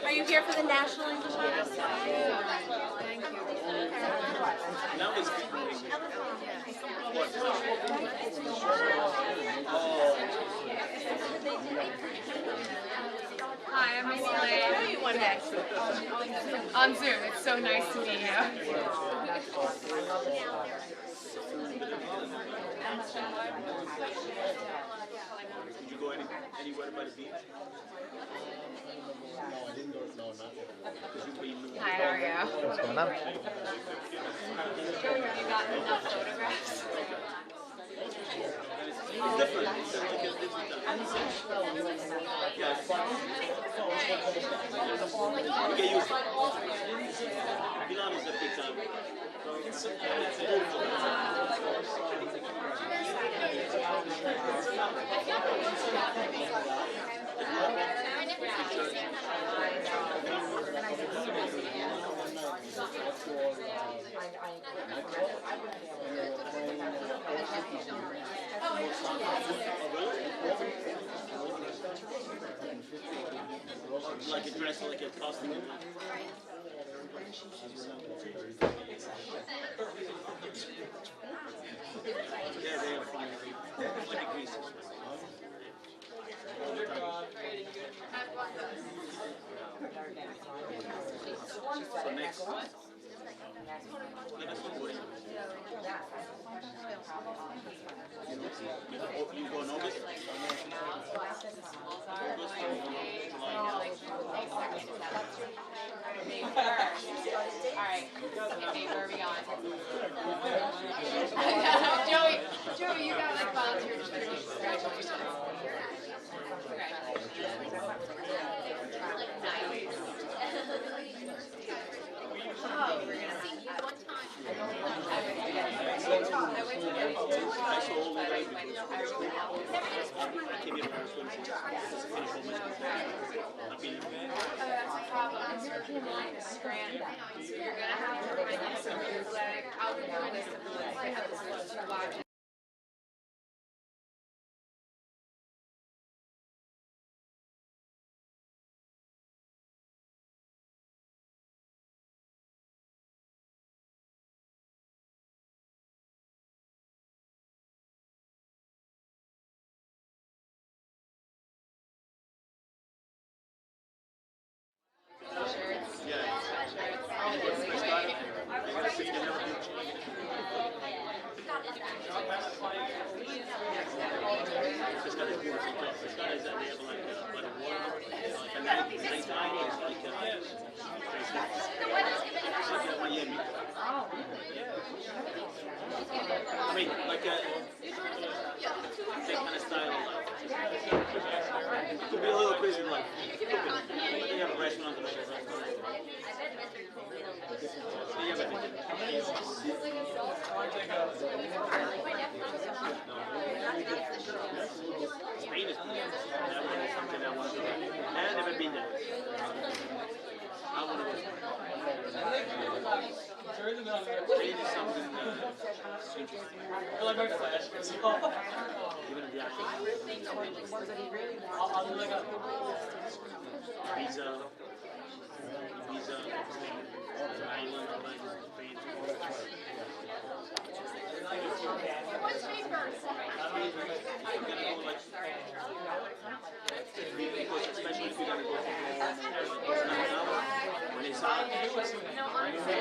Are you here for the National English Artist? Thank you. Hi, I'm Miss Lane. I know you one day. On Zoom. It's so nice to meet you. Did you go anywhere by the beach? Hi, how are you? What's going on? You got enough photographs? It's different. It's like a different yeah, it's fun. You get used to it. Milano's a big time. Like a dress, like a costume. Yeah, they are fine. Like a grease. So next. You go in August? Alright. Okay, where are we going? Joey, you got like volunteer congratulations. Oh, we're gonna see you one time. That's a problem. You're gonna have to remind us of your leg. I'll remind us of the leg episodes to watch. I mean, like that kind of style of life. It could be a little crazy life. But they have a restaurant and shit. Spain is something I want to do. I've never been there. I want to go. Spain is something interesting. I like my flash. Even the actual visa, island, Spain. No, honestly.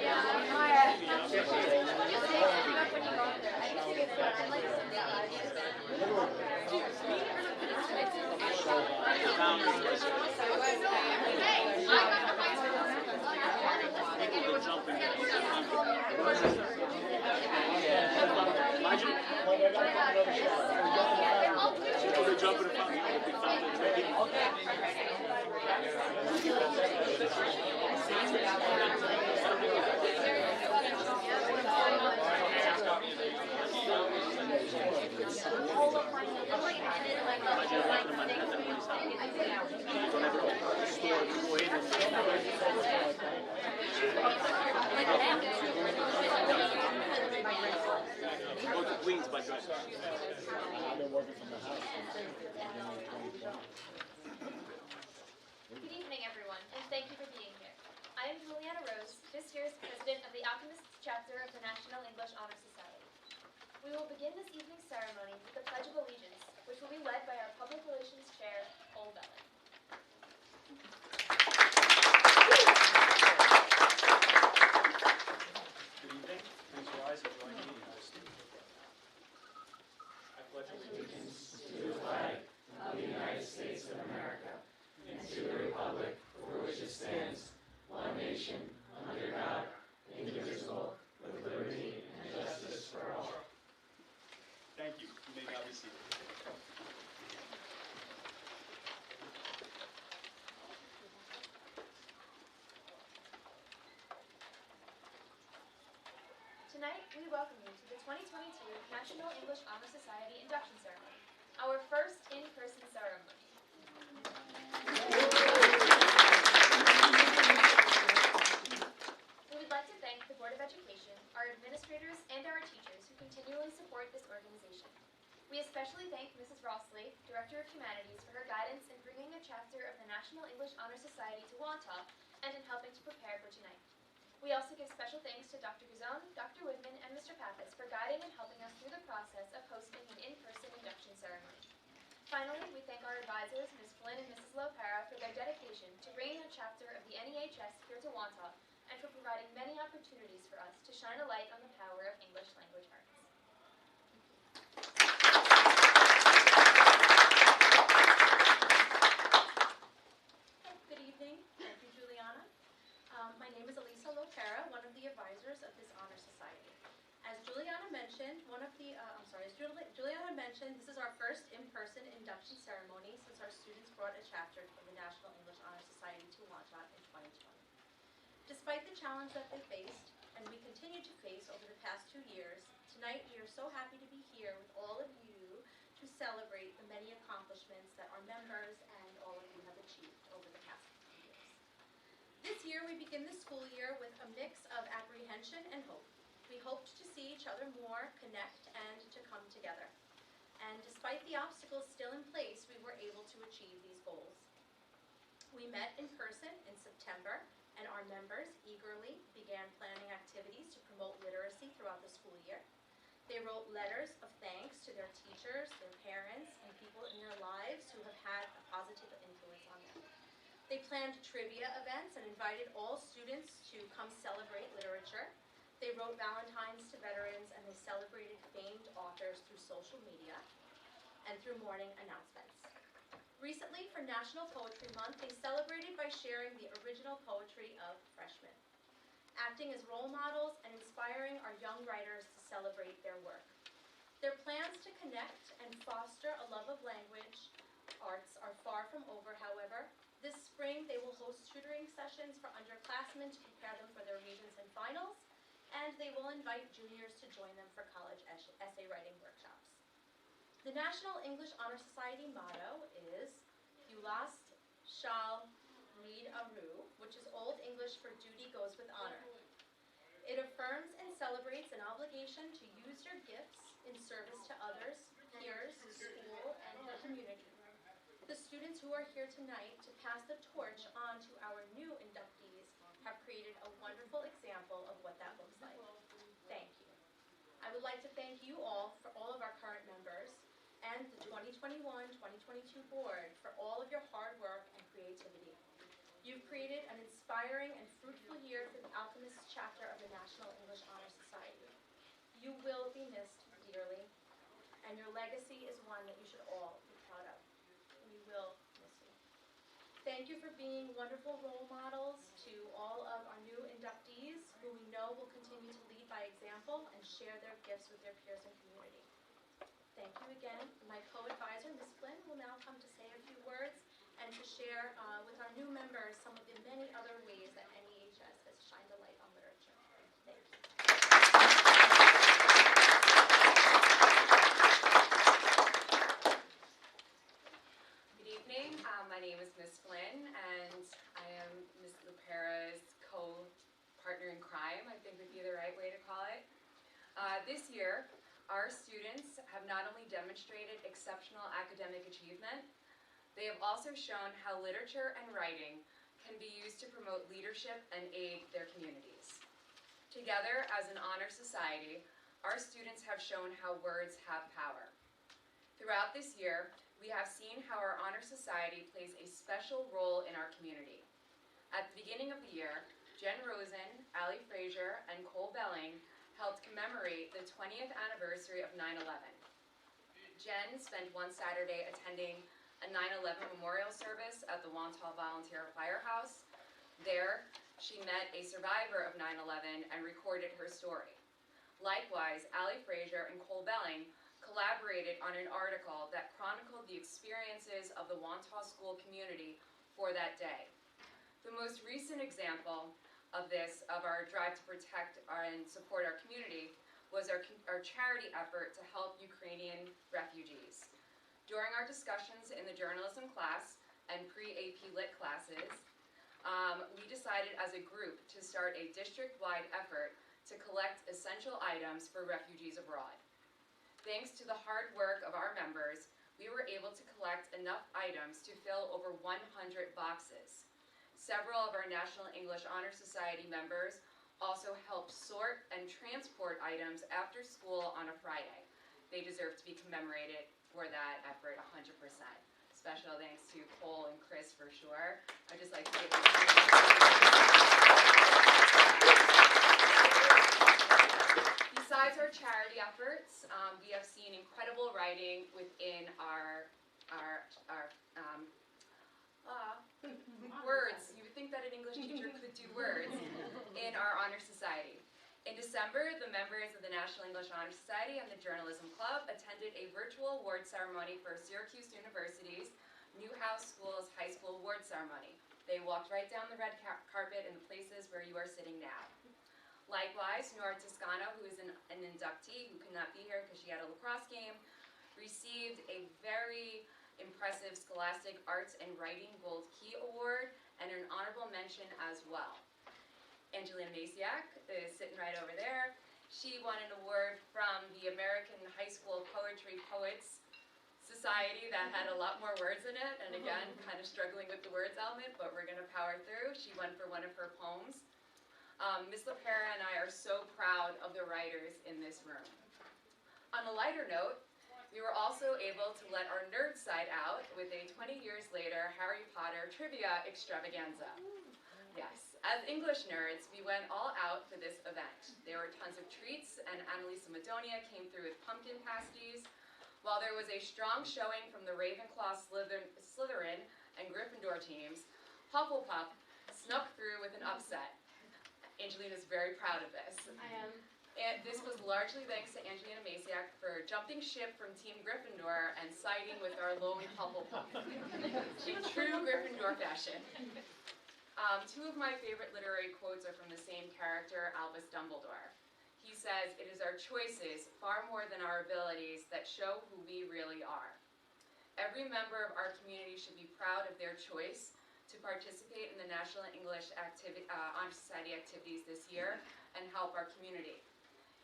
Yeah, Good evening, everyone, and thank you for being here. I am Juliana Rose, this year's president of the Alchemists chapter of the National English Honor Society. We will begin this evening's ceremony with the Pledge of Allegiance, which will be led by our Public Relations Chair, Cole Bellin. Good evening. Please rise and join me in our statement. I pledge allegiance to the flag of the United States of America and to the republic for which it stands, one nation, under God, indivisible, with liberty and justice for all. Thank you. You may now be seated. Tonight, we welcome you to the 2022 National English Honor Society induction ceremony, our first in-person ceremony. We would like to thank the Board of Education, our administrators, and our teachers who continually support this organization. We especially thank Mrs. Rossley, Director of Humanities, for her guidance in bringing a chapter of the National English Honor Society to Wantagh and in helping to prepare for tonight. We also give special thanks to Dr. Guzon, Dr. Woodman, and Mr. Pappas for guiding and helping us through the process of hosting an in-person induction ceremony. Finally, we thank our advisors, Ms. Flynn and Mrs. Lopera, for their dedication to bringing a chapter of the NEHS here to Wantagh and for providing many opportunities for us to shine a light on the power of English language arts. Good evening. Thank you, Juliana. My name is Elisa Lopera, one of the advisors of this honor society. As Juliana mentioned, Juliana mentioned, this is our first in-person induction ceremony since our students brought a chapter of the National English Honor Society to Wantagh in 2020. Despite the challenge that they faced, and we continue to face over the past 2 years, tonight we are so happy to be here with all of you to celebrate the many accomplishments that our members and all of you have achieved over the past few years. This year we begin the school year with a mix of apprehension and hope. We hoped to see each other more, connect, and to come together. And despite the obstacles still in place, we were able to achieve these goals. We met in person in September, and our members eagerly began planning activities to promote literacy throughout the school year. They wrote letters of thanks to their teachers, their parents, and people in their lives who have had a positive influence on them. They planned trivia events and invited all students to come celebrate literature. They wrote Valentines to veterans, and they celebrated famed authors through social media and through morning announcements. Recently, for National Poetry Month, they celebrated by sharing the original poetry of freshmen, acting as role models and inspiring our young writers to celebrate their work. Their plans to connect and foster a love of language arts are far from over, however. This spring, they will host tutoring sessions for underclassmen to prepare them for their readings and finals, and they will invite juniors to join them for college essay writing workshops. The National English Honor Society motto is "Ulas shall read aru," which is Old English for duty goes with honor. It affirms and celebrates an obligation to use your gifts in service to others, peers, school, and the community. The students who are here tonight to pass the torch on to our new inductees have created a wonderful example of what that looks like. Thank you. I would like to thank you all for all of our current members and the 2021-2022 board for all of your hard work and creativity. You've created an inspiring and fruitful year for the Alchemists chapter of the National English Honor Society. You will be missed dearly, and your legacy is one that you should all be proud of. We will miss you. Thank you for being wonderful role models to all of our new inductees who we know will continue to lead by example and share their gifts with their peers and community. Thank you again. My co-advisor, Ms. Flynn, will now come to say a few words and to share with our new members some of the many other ways that NEHS has shined a light on literature. Thank you. Good evening. My name is Ms. Flynn, and I am Ms. LaPera's co-partner in crime, I think would be the right way to call it. This year, our students have not only demonstrated exceptional academic achievement, they have also shown how literature and writing can be used to promote leadership and aid their communities. Together, as an honor society, our students have shown how words have power. Throughout this year, we have seen how our honor society plays a special role in our community. At the beginning of the year, Jen Rosen, Allie Frazier, and Cole Belling helped commemorate the 20th anniversary of 9/11. Jen spent one Saturday attending a 9/11 memorial service at the Wantagh Volunteer Firehouse. There, she met a survivor of 9/11 and recorded her story. Likewise, Allie Frazier and Cole Belling collaborated on an article that chronicled the experiences of the Wantagh school community for that day. The most recent example of this, of our drive to protect and support our community, was our charity effort to help Ukrainian refugees. During our discussions in the journalism class and pre-AP Lit classes, we decided as a group to start a district-wide effort to collect essential items for refugees abroad. Thanks to the hard work of our members, we were able to collect enough items to fill over 100 boxes. Several of our National English Honor Society members also helped sort and transport items after school on a Friday. They deserve to be commemorated for that effort 100%. Special thanks to Cole and Chris for sure. I'd just like to give them Besides our charity efforts, we have seen incredible writing within our words. You would think that an English teacher could do words in our Honor Society. In December, the members of the National English Honor Society and the Journalism Club attended a virtual award ceremony for Syracuse University's Newhouse School's high school award ceremony. They walked right down the red carpet in the places where you are sitting now. Likewise, Nora Toscano, who is an inductee who could not be here because she had a lacrosse game, received a very impressive Scholastic Arts and Writing Gold Key Award and an honorable mention as well. Angelina Masiak is sitting right over there. She won an award from the American High School Poetry Poets Society that had a lot more words in it, and again, kind of struggling with the words element, but we're going to power through. She won for one of her poems. Ms. LaPera and I are so proud of the writers in this room. On a lighter note, we were also able to let our nerd side out with a 20 years later Harry Potter trivia extravaganza. Yes, as English nerds, we went all out for this event. There were tons of treats, and Annalisa Madonia came through with pumpkin pasties, while there was a strong showing from the Ravenclaw, Slytherin, and Gryffindor teams. Hufflepuff snuck through with an upset. Angelina's very proud of this. I am. And this was largely thanks to Angelina Masiak for jumping ship from Team Gryffindor and siding with our lone Hufflepuff. In true Gryffindor fashion. Two of my favorite literary quotes are from the same character, Albus Dumbledore. He says, "It is our choices, far more than our abilities, that show who we really are." Every member of our community should be proud of their choice to participate in the National English Honor Society activities this year and help our community.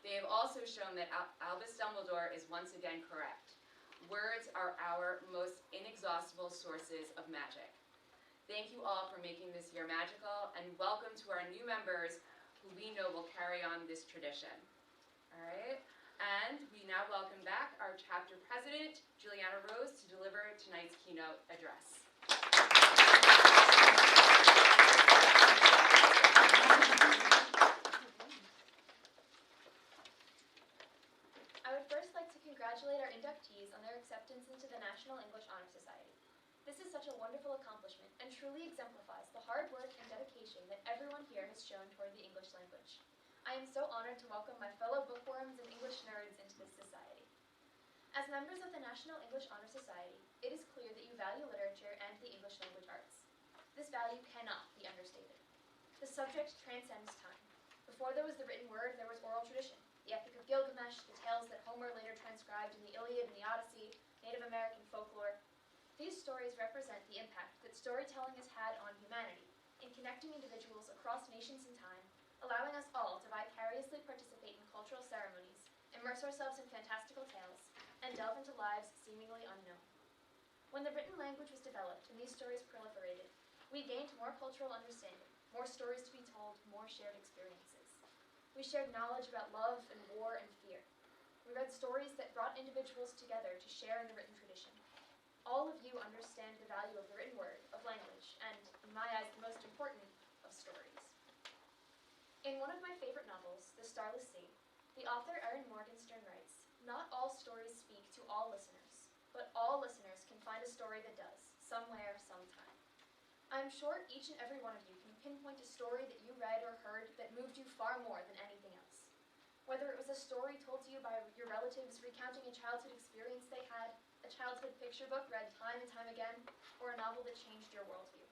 They have also shown that Albus Dumbledore is once again correct. Words are our most inexhaustible sources of magic. Thank you all for making this year magical, and welcome to our new members who we know will carry on this tradition. All right, and we now welcome back our chapter president, Juliana Rose, to deliver tonight's keynote address. congratulate our inductees on their acceptance into the National English Honor Society. This is such a wonderful accomplishment and truly exemplifies the hard work and dedication that everyone here has shown toward the English language. I am so honored to welcome my fellow bookworms and English nerds into this society. As members of the National English Honor Society, it is clear that you value literature and the English language arts. This value cannot be understated. The subject transcends time. Before there was the written word, there was oral tradition. The Epic of Gilgamesh, the tales that Homer later transcribed in the Iliad and the Odyssey, Native American folklore. These stories represent the impact that storytelling has had on humanity in connecting individuals across nations and time, allowing us all to vicariously participate in cultural ceremonies, immerse ourselves in fantastical tales, and delve into lives seemingly unknown. When the written language was developed and these stories proliferated, we gained more cultural understanding, more stories to be told, more shared experiences. We shared knowledge about love and war and fear. We read stories that brought individuals together to share in the written tradition. All of you understand the value of the written word, of language, and, in my eyes, the most important, of stories. In one of my favorite novels, The Starless Sea, the author Erin Morgenstern writes, "Not all stories speak to all listeners, but all listeners can find a story that does, somewhere, sometime." I'm sure each and every one of you can pinpoint a story that you read or heard that moved you far more than anything else. Whether it was a story told to you by your relatives recounting a childhood experience they had, a childhood picture book read time and time again, or a novel that changed your worldview.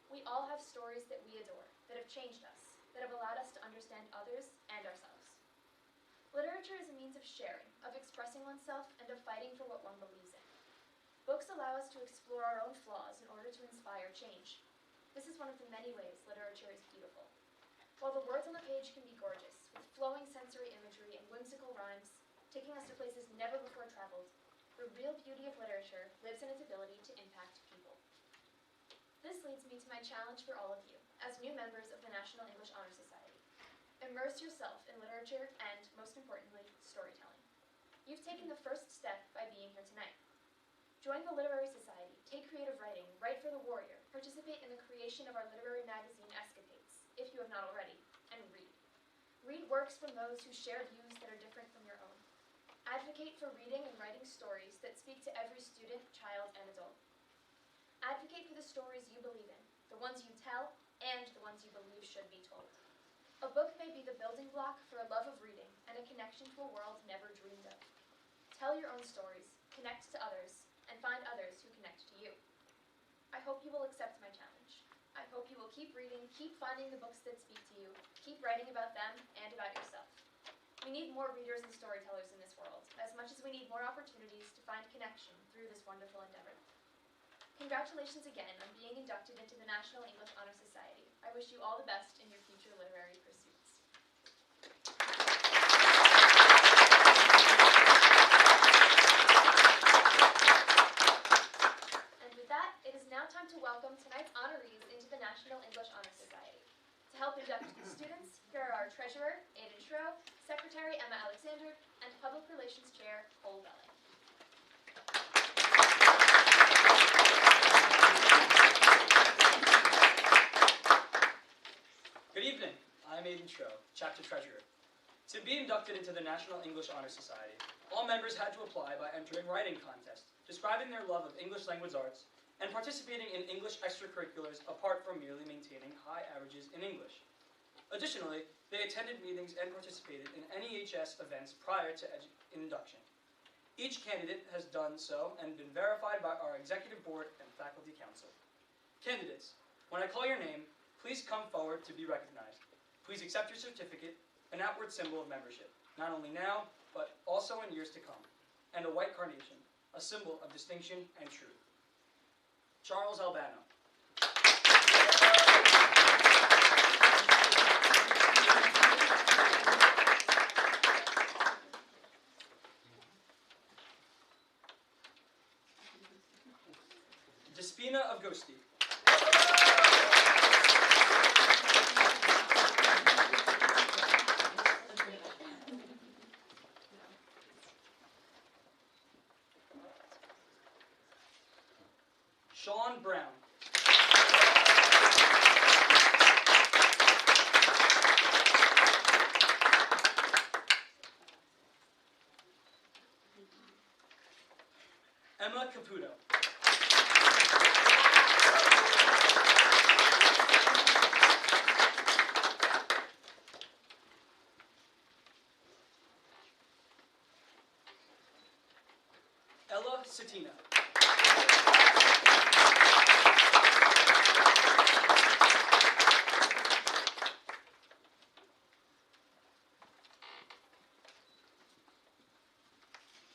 We all have stories that we adore, that have changed us, that have allowed us to understand others and ourselves. Literature is a means of sharing, of expressing oneself, and of fighting for what one believes in. Books allow us to explore our own flaws in order to inspire change. This is one of the many ways literature is beautiful. While the words on the page can be gorgeous, with flowing sensory imagery and whimsical rhymes, taking us to places never before traveled, the real beauty of literature lives in its ability to impact people. This leads me to my challenge for all of you, as new members of the National English Honor Society. Immerse yourself in literature and, most importantly, storytelling. You've taken the first step by being here tonight. Join the Literary Society, take creative writing, write for the Warrior, participate in the creation of our literary magazine Escapades, if you have not already, and read. Read works from those who share views that are different from your own. Advocate for reading and writing stories that speak to every student, child, and adult. Advocate for the stories you believe in, the ones you tell, and the ones you believe should be told. A book may be the building block for a love of reading and a connection to a world never dreamed of. Tell your own stories, connect to others, and find others who connect to you. I hope you will accept my challenge. I hope you will keep reading, keep finding the books that speak to you, keep writing about them and about yourself. We need more readers and storytellers in this world, as much as we need more opportunities to find connection through this wonderful endeavor. Congratulations again on being inducted into the National English Honor Society. I wish you all the best in your future literary pursuits. And with that, it is now time to welcome tonight's honorees into the National English Honor Society. To help induct the students, here are our Treasurer, Aidan Shro, Secretary Emma Alexander, and Public Relations Chair Cole Belling. Good evening. I'm Aidan Shro, Chapter Treasurer. To be inducted into the National English Honor Society, all members had to apply by entering writing contests, describing their love of English language arts, and participating in English extracurriculars apart from merely maintaining high averages in English. Additionally, they attended meetings and participated in NEHS events prior to induction. Each candidate has done so and been verified by our Executive Board and Faculty Council. Candidates, when I call your name, please come forward to be recognized. Please accept your certificate, an outward symbol of membership, not only now, but also in years to come, and a white carnation, a symbol of distinction and truth. Charles Albano. Despina of Gosti. Sean Brown. Emma Caputo. Ella Satina.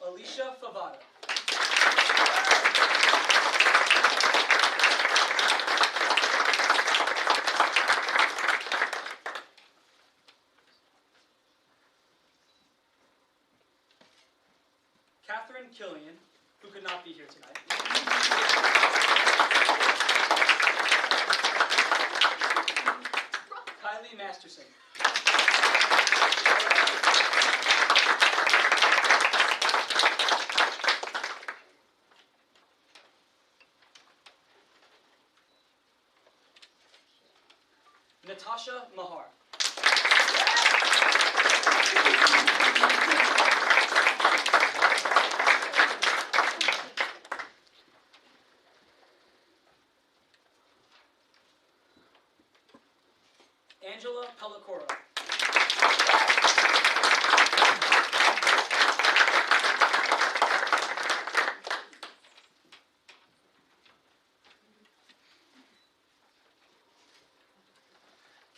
Alicia Favara. Catherine Killian, who could not be here tonight. Kylie Masterson. Natasha Mahar. Angela Pellicoro.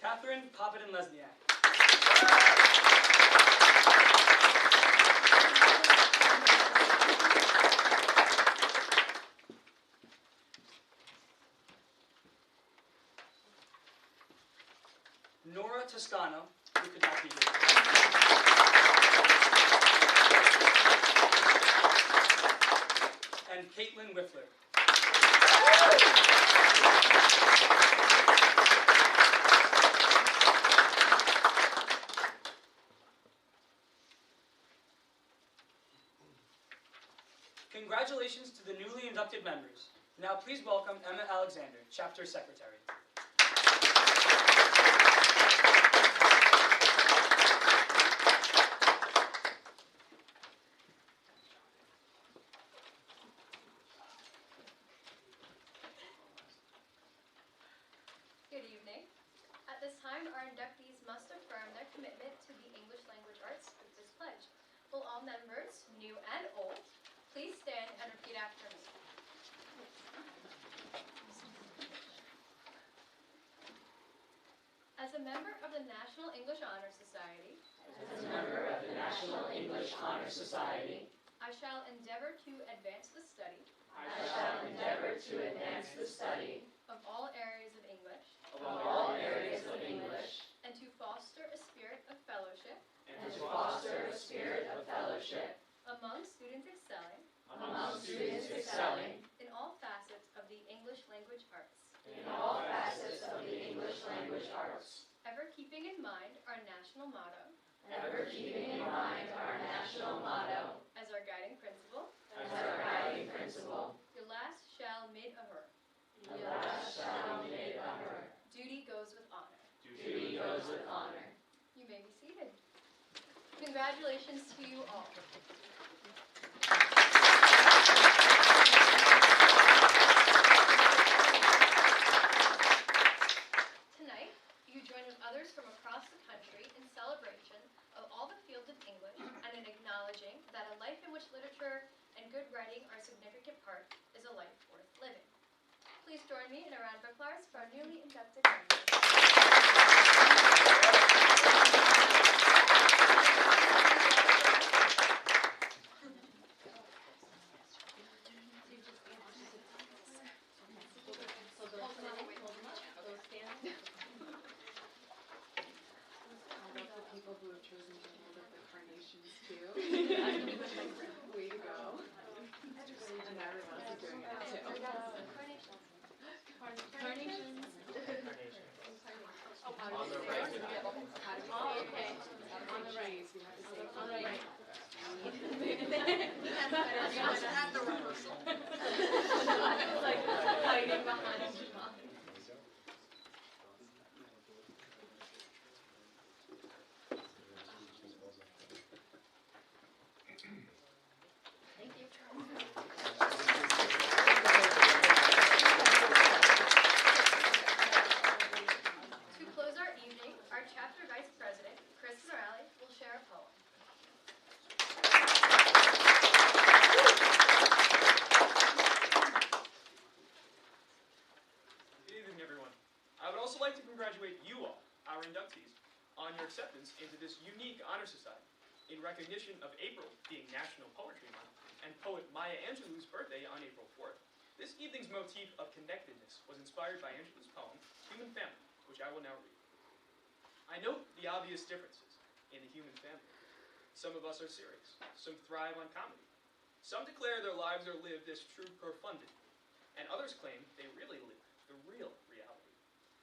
Catherine Poppett-Lesniak. Nora Toscano, who could not be here. And Caitlin Whiffler. Congratulations to the newly inducted members. Now please welcome Emma Alexander, Chapter Secretary. Good evening. At this time, our inductees must affirm their commitment to the English language arts with this pledge. Will all members, new and old, please stand and repeat after me. As a member of the National English Honor Society, I shall endeavor to advance the study of all areas of English and to foster a spirit of fellowship among students excelling in all facets of the English language arts. Ever keeping in mind our national motto as our guiding principle. Your last shall made a her. Duty goes with honor. You may be seated. Congratulations to you all. Tonight, you join with others from across the country in celebration of all the fields of English and in acknowledging that a life in which literature and good writing are a significant part is a life worth living. Please join me in a round of applause for our newly inducted members. People who have chosen to hold up the carnations too. Way to go. And everyone else is doing it too. Carnations. On the right. Oh, okay. On the right. You have to say on the right. At the rehearsal. Like hiding behind your mom. Thank you. share a poem. Good evening, everyone. I would also like to congratulate you all, our inductees, on your acceptance into this unique honor society in recognition of April being National Poetry Month and poet Maya Angelou's birthday on April 4th. This evening's motif of connectedness was inspired by Angelou's poem, Human Family, which I will now read. I note the obvious differences in the human family. Some of us are serious, some thrive on comedy. Some declare their lives are lived as true profundity, and others claim they really live the real reality.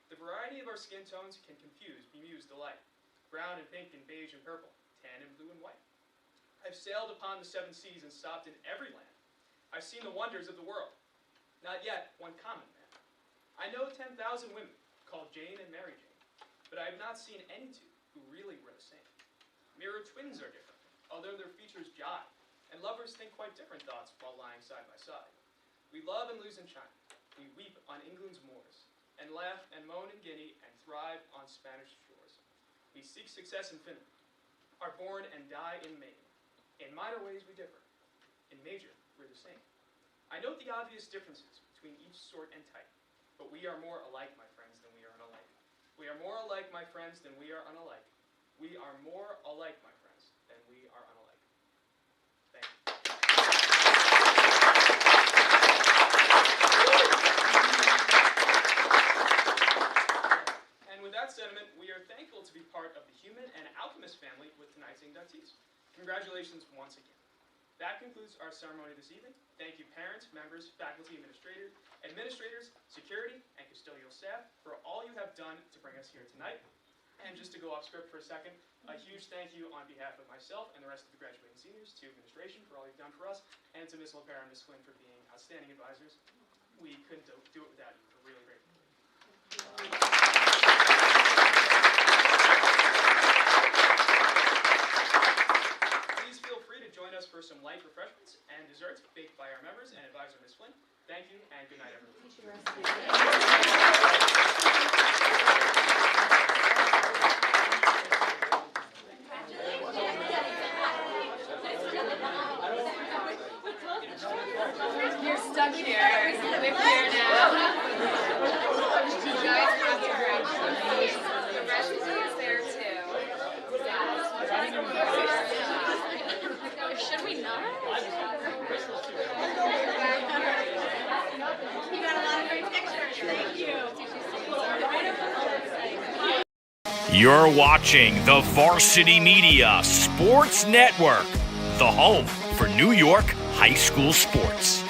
The variety of our skin tones can confuse, bemuse delight. Brown and pink and beige and purple, tan and blue and white. I've sailed upon the 7 seas and stopped in every land. I've seen the wonders of the world. Not yet one common man. I know 10,000 women called Jane and Mary Jane, but I have not seen any two who really were the same. Mirror twins are different, although their features jive, and lovers think quite different thoughts while lying side by side. We love and lose in China. We weep on England's moors, and laugh and moan in Guinea, and thrive on Spanish shores. We seek success in Finland, are born and die in Maine. In minor ways we differ. In major, we're the same. I note the obvious differences between each sort and type, but we are more alike, my friends, than we are unalike. We are more alike, my friends, than we are unalike. We are more alike, my friends, than we are unalike. Thank you. And with that sentiment, we are thankful to be part of the Human and Alchemist family with tonight's inductees. Congratulations once again. That concludes our ceremony this evening. Thank you parents, members, faculty, administrators, security, and custodial staff for all you have done to bring us here tonight. And just to go off script for a second, a huge thank you on behalf of myself and the rest of the graduating seniors to administration for all you've done for us, and to Ms. LaPera and Ms. Flynn for being outstanding advisors. We couldn't do it without you. We're really grateful. Please feel free to join us for some light refreshments and desserts baked by our members and advisor Ms. Flynn. Thank you and good night, everyone. You're stuck here. We're here now. You guys have to graduate. The rest of you is there too. Should we not? You got a lot of great pictures. Thank you. You're watching the Varsity Media Sports Network, the home for New York high school sports.